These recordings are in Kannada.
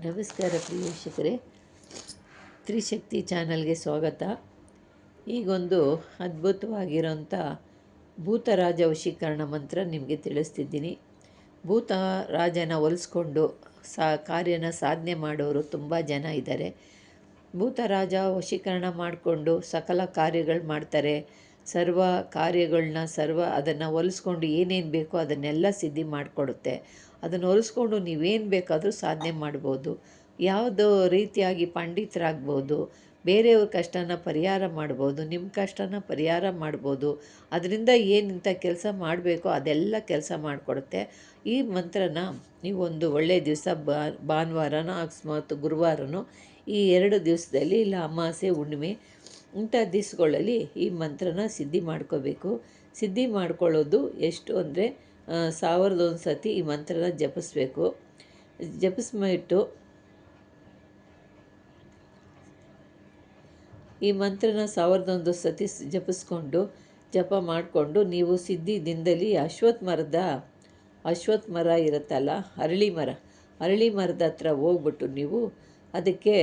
ನಮಸ್ಕಾರ ಪ್ರಿಯ ವೀಕ್ಷಕರೇ, ತ್ರಿಶಕ್ತಿ ಚಾನಲ್ಗೆ ಸ್ವಾಗತ. ಈಗೊಂದು ಅದ್ಭುತವಾಗಿರೋಂಥ ಭೂತರಾಜ ವಶೀಕರಣ ಮಂತ್ರ ನಿಮಗೆ ತಿಳಿಸ್ತಿದ್ದೀನಿ. ಭೂತರಾಜನ ಒಲಿಸ್ಕೊಂಡು ಕಾರ್ಯನ ಸಾಧನೆ ಮಾಡೋರು ತುಂಬ ಜನ ಇದ್ದಾರೆ. ಭೂತರಾಜ ವಶೀಕರಣ ಮಾಡಿಕೊಂಡು ಸಕಲ ಕಾರ್ಯಗಳು ಮಾಡ್ತಾರೆ. ಸರ್ವ ಕಾರ್ಯಗಳನ್ನ ಅದನ್ನು ಒಲಿಸ್ಕೊಂಡು ಏನೇನು ಬೇಕೋ ಅದನ್ನೆಲ್ಲ ಸಿದ್ಧಿ ಮಾಡಿಕೊಡುತ್ತೆ. ಅದನ್ನು ಒಲಿಸ್ಕೊಂಡು ನೀವೇನು ಬೇಕಾದರೂ ಸಾಧನೆ ಮಾಡ್ಬೋದು. ಯಾವುದೋ ರೀತಿಯಾಗಿ ಪಂಡಿತರಾಗ್ಬೋದು, ಬೇರೆಯವ್ರ ಕಷ್ಟನ ಪರಿಹಾರ ಮಾಡ್ಬೋದು, ನಿಮ್ಮ ಕಷ್ಟನ ಪರಿಹಾರ ಮಾಡ್ಬೋದು. ಅದರಿಂದ ಏನಿಂಥ ಕೆಲಸ ಮಾಡಬೇಕೋ ಅದೆಲ್ಲ ಕೆಲಸ ಮಾಡಿಕೊಡುತ್ತೆ. ಈ ಮಂತ್ರನ ನೀವೊಂದು ಒಳ್ಳೆಯ ದಿವಸ ಭಾನುವಾರನೋ ಅಕಸ್ಮಾತ್ ಗುರುವಾರನೋ ಈ 2 ದಿವಸದಲ್ಲಿ, ಇಲ್ಲ ಅಮಾವಾಸ್ಯೆ ಹುಣ್ಣಿಮೆ ಇಂಥ ದಿವಸಗಳಲ್ಲಿ ಈ ಮಂತ್ರನ ಸಿದ್ಧಿ ಮಾಡ್ಕೋಬೇಕು. ಸಿದ್ಧಿ ಮಾಡ್ಕೊಳ್ಳೋದು ಎಷ್ಟು ಅಂದರೆ 1001 ಸತಿ ಈ ಮಂತ್ರನ ಜಪಿಸ್ಬೇಕು. ಜಪಿಸ್ಬಿಟ್ಟು ಈ ಮಂತ್ರನ 1001 ಸತಿ ಜಪಿಸ್ಕೊಂಡು ಜಪ ಮಾಡಿಕೊಂಡು ನೀವು ಸಿದ್ಧಿ ದಿನದಲ್ಲಿ ಅಶ್ವತ್ಥ ಮರ ಇರುತ್ತಲ್ಲ, ಅರಳಿ ಮರದ ಹತ್ರ ಹೋಗ್ಬಿಟ್ಟು ನೀವು ಅದಕ್ಕೆ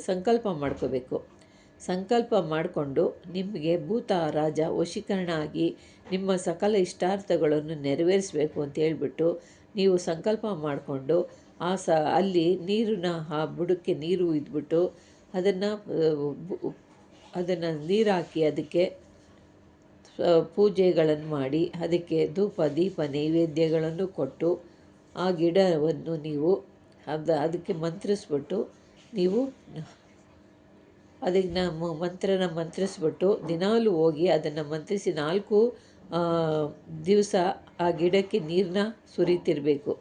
ಸಂಕಲ್ಪ ಮಾಡ್ಕೋಬೇಕು. ಸಂಕಲ್ಪ ಮಾಡಿಕೊಂಡು ನಿಮಗೆ ಭೂತ ರಾಜ ವಶೀಕರಣ ಆಗಿ ನಿಮ್ಮ ಸಕಲ ಇಷ್ಟಾರ್ಥಗಳನ್ನು ನೆರವೇರಿಸಬೇಕು ಅಂತ ಹೇಳ್ಬಿಟ್ಟು ನೀವು ಸಂಕಲ್ಪ ಮಾಡಿಕೊಂಡು ಅಲ್ಲಿ ಆ ಬುಡಕ್ಕೆ ನೀರು ಇದ್ಬಿಟ್ಟು ಅದನ್ನು ನೀರು ಹಾಕಿ ಅದಕ್ಕೆ ಪೂಜೆಗಳನ್ನು ಮಾಡಿ ಅದಕ್ಕೆ ಧೂಪ ದೀಪ ನೈವೇದ್ಯಗಳನ್ನು ಕೊಟ್ಟು ಆ ಗಿಡವನ್ನು ನೀವು ಅದಕ್ಕೆ ಮಂತ್ರಿಸ್ಬಿಟ್ಟು ನೀವು ಅದನ್ನು ಮಂತ್ರಿಸ್ಬಿಟ್ಟು ದಿನಾಲೂ ಹೋಗಿ ಅದನ್ನು ಮಂತ್ರಿಸಿ 4 ದಿವಸ ಆ ಗಿಡಕ್ಕೆ ನೀರನ್ನ ಸುರಿತಿರಬೇಕು.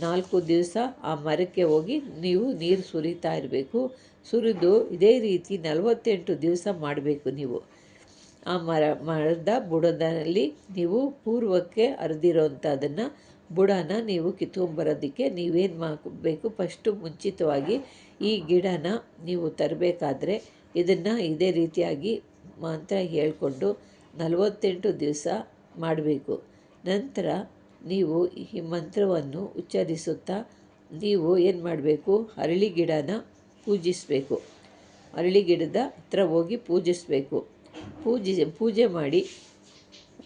4 ದಿವಸ ಆ ಮರಕ್ಕೆ ಹೋಗಿ ನೀವು ನೀರು ಸುರಿತಾ ಇರಬೇಕು. ಸುರಿದು ಇದೇ ರೀತಿ 48 ದಿವಸ ಮಾಡಬೇಕು. ನೀವು ಆ ಮರದ ಬುಡದಲ್ಲಿ ನೀವು ಪೂರ್ವಕ್ಕೆ ಹರಿದಿರೋಂಥದ್ದನ್ನು ಬುಡನ ನೀವು ಕಿತ್ಕೊಂಬರೋದಕ್ಕೆ ನೀವೇನು ಮಾಡಬೇಕು, ಫಸ್ಟು ಮುಂಚಿತವಾಗಿ ಈ ಗಿಡನ ನೀವು ತರಬೇಕಾದ್ರೆ ಇದನ್ನು ಇದೇ ರೀತಿಯಾಗಿ ಮಂತ್ರ ಹೇಳ್ಕೊಂಡು 48 ದಿವಸ ಮಾಡಬೇಕು. ನಂತರ ನೀವು ಈ ಮಂತ್ರವನ್ನು ಉಚ್ಚರಿಸುತ್ತಾ ನೀವು ಏನು ಮಾಡಬೇಕು, ಅರಳಿ ಗಿಡನ ಪೂಜಿಸಬೇಕು. ಅರಳಿ ಗಿಡದ ಹತ್ರ ಹೋಗಿ ಪೂಜಿಸಬೇಕು.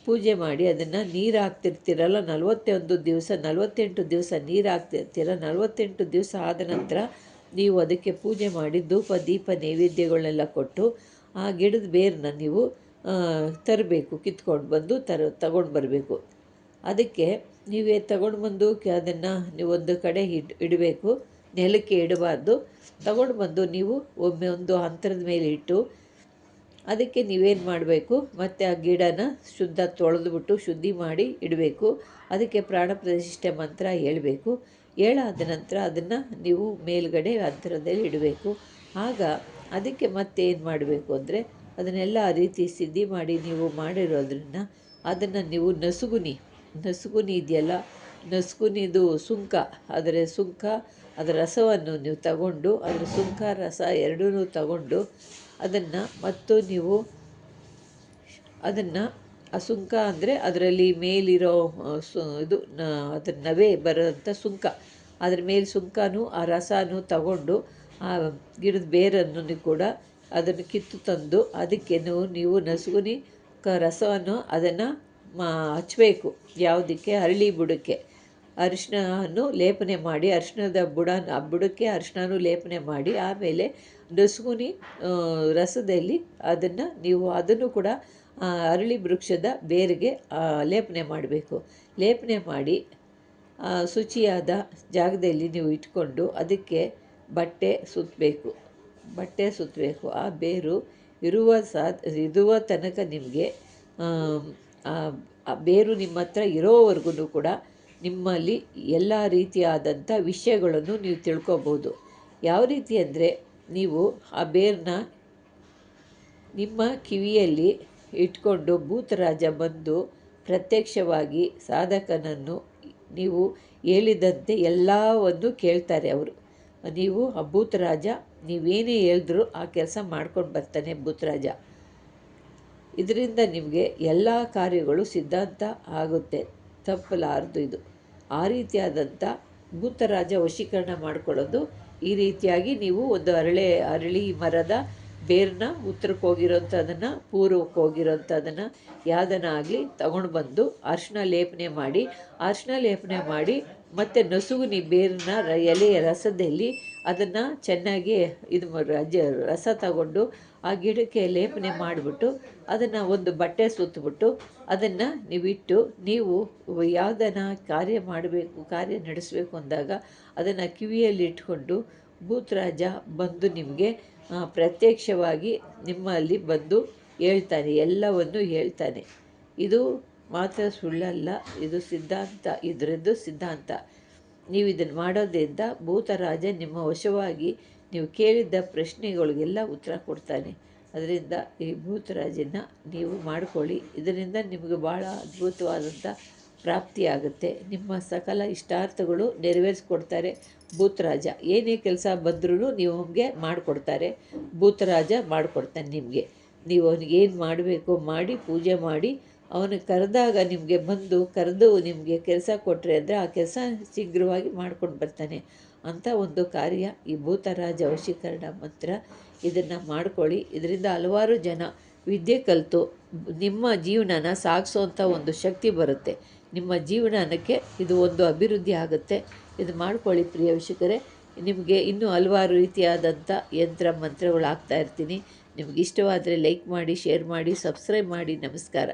ಪೂಜೆ ಮಾಡಿ ಅದನ್ನು ನೀರು ಹಾಕ್ತಿರ್ತೀರಲ್ಲ 48 ದಿವಸ ನೀರು ಹಾಕ್ತಿರ್ತೀರ. 48 ದಿವಸ ಆದ ನಂತರ ನೀವು ಅದಕ್ಕೆ ಪೂಜೆ ಮಾಡಿ ಧೂಪ ದೀಪ ನೈವೇದ್ಯಗಳನ್ನೆಲ್ಲ ಕೊಟ್ಟು ಆ ಗಿಡದ ಬೇರನ್ನ ನೀವು ತರಬೇಕು. ಕಿತ್ಕೊಂಡು ಬಂದು ತಗೊಂಡು ಬರಬೇಕು. ಅದಕ್ಕೆ ನೀವೇ ತಗೊಂಡು ಬಂದು ಅದನ್ನು ನೀವು ಒಂದು ಕಡೆ ಇಡಬೇಕು. ನೆಲಕ್ಕೆ ಇಡಬಾರ್ದು. ತಗೊಂಡು ಬಂದು ನೀವು ಒಮ್ಮೆ ಒಂದು ಅಂತರದ ಮೇಲೆ ಇಟ್ಟು ಅದಕ್ಕೆ ನೀವೇನು ಮಾಡಬೇಕು, ಮತ್ತು ಆ ಗಿಡನ ತೊಳೆದ್ಬಿಟ್ಟು ಶುದ್ಧಿ ಮಾಡಿ ಇಡಬೇಕು. ಅದಕ್ಕೆ ಪ್ರಾಣ ಪ್ರತಿಷ್ಠೆ ಮಂತ್ರ ಹೇಳಬೇಕು. ಹೇಳಾದ ನಂತರ ಅದನ್ನು ನೀವು ಮೇಲ್ಗಡೆ ಅಂತರದಲ್ಲಿ ಇಡಬೇಕು. ಆಗ ಅದಕ್ಕೆ ಮತ್ತೆ ಏನು ಮಾಡಬೇಕು ಅಂದರೆ ಅದನ್ನೆಲ್ಲ ಆ ರೀತಿ ಸಿದ್ಧಿ ಮಾಡಿ ನೀವು ಮಾಡಿರೋದ್ರಿಂದ ಅದನ್ನು ನೀವು ನಸುಗುನಿ ಇದೆಯಲ್ಲ, ನಸುಗುನಿದು ಸುಂಕ, ಅದರ ರಸವನ್ನು ನೀವು ತಗೊಂಡು ಅದರ ಸುಂಕ ರಸ ಎರಡೂ ತಗೊಂಡು ಅದನ್ನು ಮತ್ತು ನೀವು ಅದನ್ನು ಆ ಸುಂಕ ಅಂದರೆ ಅದರಲ್ಲಿ ಮೇಲಿರೋ ಅದರ ನವೆ ಬರೋಂಥ ಸುಂಕ, ಅದ್ರ ಮೇಲೆ ಸುಂಕನೂ ಆ ರಸನೂ ತಗೊಂಡು ಆ ಗಿಡದ ಬೇರನ್ನು ಕೂಡ ಅದನ್ನು ಕಿತ್ತು ತಂದು ಅದಕ್ಕೆ ನೀವು ನಸುಗುನಿ ರಸವನ್ನು ಅದನ್ನು ಹಚ್ಚಬೇಕು. ಯಾವುದಕ್ಕೆ, ಅರಳಿ ಬುಡಕ್ಕೆ ಅರಿಶಿನವನ್ನು ಲೇಪನೆ ಮಾಡಿ, ಬುಡಕ್ಕೆ ಅರಿಶಿನೂ ಲೇಪನೆ ಮಾಡಿ ಆಮೇಲೆ ನಸುಗುನಿ ರಸದಲ್ಲಿ ಅದನ್ನು ಕೂಡ ಅರಳಿ ವೃಕ್ಷದ ಬೇರಿಗೆ ಲೇಪನೆ ಮಾಡಬೇಕು. ಲೇಪನೆ ಮಾಡಿ ಶುಚಿಯಾದ ಜಾಗದಲ್ಲಿ ನೀವು ಇಟ್ಕೊಂಡು ಅದಕ್ಕೆ ಬಟ್ಟೆ ಸುತ್ತಬೇಕು. ಆ ಬೇರು ಇರುವ ತನಕ ನಿಮಗೆ ಆ ಬೇರು ನಿಮ್ಮ ಹತ್ರ ಇರೋವರೆಗೂ ಕೂಡ ನಿಮ್ಮಲ್ಲಿ ಎಲ್ಲ ರೀತಿಯಾದಂಥ ವಿಷಯಗಳನ್ನು ನೀವು ತಿಳ್ಕೊಬೋದು. ಯಾವ ರೀತಿ ಅಂದರೆ, ನೀವು ಆ ಬೇರನ್ನ ನಿಮ್ಮ ಕಿವಿಯಲ್ಲಿ ಇಟ್ಕೊಂಡು ಭೂತರಾಜ ಬಂದು ಪ್ರತ್ಯಕ್ಷವಾಗಿ ಸಾಧಕನನ್ನು ನೀವು ಹೇಳಿದಂತೆ ಎಲ್ಲವನ್ನು ಕೇಳ್ತಾರೆ ಅವರು. ನೀವು ಆ ಭೂತರಾಜ ನೀವೇನೇ ಹೇಳಿದ್ರು ಆ ಕೆಲಸ ಮಾಡ್ಕೊಂಡು ಬರ್ತಾನೆ ಭೂತರಾಜ. ಇದರಿಂದ ನಿಮಗೆ ಎಲ್ಲ ಕಾರ್ಯಗಳು ಸಿದ್ಧಾಂತ ಆಗುತ್ತೆ, ತಪ್ಪಲಾರದು ಇದು. ಆ ರೀತಿಯಾದಂಥ ಭೂತರಾಜ ವಶೀಕರಣ ಮಾಡ್ಕೊಳ್ಳೋದು ಈ ರೀತಿಯಾಗಿ ನೀವು ಒಂದು ಅರಳಿ ಮರದ ಬೇರನ್ನ ಉತ್ತರಕ್ಕೆ ಹೋಗಿರೋಂಥದ್ದನ್ನು ಪೂರ್ವಕ್ಕೆ ಹೋಗಿರೋಂಥದ್ದನ್ನು ಯಾವುದನ್ನ ಆಗಲಿ ತಗೊಂಡು ಬಂದು ಅರಿಶಿನ ಲೇಪನೆ ಮಾಡಿ ಮತ್ತು ನಸುಗುನಿ ಬೇರನ್ನ ಎಲೆಯ ರಸದಲ್ಲಿ ಅದನ್ನು ಚೆನ್ನಾಗಿ ರಸ ತಗೊಂಡು ಆ ಗಿಡಕ್ಕೆ ಲೇಪನೆ ಮಾಡಿಬಿಟ್ಟು ಅದನ್ನು ಒಂದು ಬಟ್ಟೆ ಸುತ್ತಬಿಟ್ಟು ಅದನ್ನು ನೀವು ಯಾವುದನ್ನು ಕಾರ್ಯ ನಡೆಸಬೇಕು ಅಂದಾಗ ಅದನ್ನು ಕಿವಿಯಲ್ಲಿ ಇಟ್ಕೊಂಡು ಭೂತರಾಜ ಬಂದು ನಿಮಗೆ ಪ್ರತ್ಯಕ್ಷವಾಗಿ ನಿಮ್ಮಲ್ಲಿ ಬಂದು ಹೇಳ್ತಾನೆ, ಎಲ್ಲವನ್ನು ಹೇಳ್ತಾನೆ. ಇದು ಮಾತ್ರ ಸುಳ್ಳಲ್ಲ, ಇದು ಇದರದ್ದು ಸಿದ್ಧಾಂತ. ನೀವು ಇದನ್ನು ಮಾಡೋದ್ರಿಂದ ಭೂತರಾಜ ನಿಮ್ಮ ವಶವಾಗಿ ನೀವು ಕೇಳಿದ್ದ ಪ್ರಶ್ನೆಗಳಿಗೆಲ್ಲ ಉತ್ತರ ಕೊಡ್ತಾನೆ. ಅದರಿಂದ ಈ ಭೂತರಾಜನ ನೀವು ಮಾಡ್ಕೊಳ್ಳಿ. ಇದರಿಂದ ನಿಮಗೆ ಭಾಳ ಅದ್ಭುತವಾದಂಥ ಪ್ರಾಪ್ತಿಯಾಗುತ್ತೆ. ನಿಮ್ಮ ಸಕಲ ಇಷ್ಟಾರ್ಥಗಳು ನೆರವೇರಿಸ್ಕೊಡ್ತಾರೆ ಭೂತರಾಜ. ಏನೇ ಕೆಲಸ ಬಂದ್ರೂ ನೀವು ನಮಗೆ ಮಾಡಿಕೊಡ್ತಾರೆ. ಭೂತರಾಜ ಮಾಡಿಕೊಡ್ತಾನೆ ನಿಮಗೆ. ನೀವು ಅವನಿಗೆ ಏನು ಮಾಡಬೇಕು ಮಾಡಿ ಪೂಜೆ ಮಾಡಿ ಅವನು ಕರೆದಾಗ ನಿಮಗೆ ಕರೆದು ನಿಮಗೆ ಕೆಲಸ ಕೊಟ್ಟರೆ ಅಂದರೆ ಆ ಕೆಲಸ ಶೀಘ್ರವಾಗಿ ಮಾಡ್ಕೊಂಡು ಬರ್ತಾನೆ ಅಂಥ ಒಂದು ಕಾರ್ಯ ಈ ಭೂತರಾಜ ವಶೀಕರಣ ಮಂತ್ರ. ಇದನ್ನು ಮಾಡ್ಕೊಳ್ಳಿ. ಇದರಿಂದ ಹಲವಾರು ಜನ ವಿದ್ಯೆ ಕಲಿತು ನಿಮ್ಮ ಜೀವನನ ಸಾಗಿಸೋವಂಥ ಒಂದು ಶಕ್ತಿ ಬರುತ್ತೆ. ನಿಮ್ಮ ಜೀವನಕ್ಕೆ ಇದು ಒಂದು ಅಭಿವೃದ್ಧಿ ಆಗುತ್ತೆ. ಇದು ಮಾಡ್ಕೊಳ್ಳಿ ಪ್ರಿಯ ವೀಕ್ಷಕರೇ. ನಿಮಗೆ ಇನ್ನೂ ಹಲವಾರು ರೀತಿಯಾದಂಥ ಯಂತ್ರ ಮಂತ್ರಗಳು ಹಾಕ್ತಾ ಇರ್ತೀನಿ. ನಿಮ್ಗೆ ಇಷ್ಟವಾದರೆ ಲೈಕ್ ಮಾಡಿ, ಶೇರ್ ಮಾಡಿ, ಸಬ್ಸ್ಕ್ರೈಬ್ ಮಾಡಿ. ನಮಸ್ಕಾರ.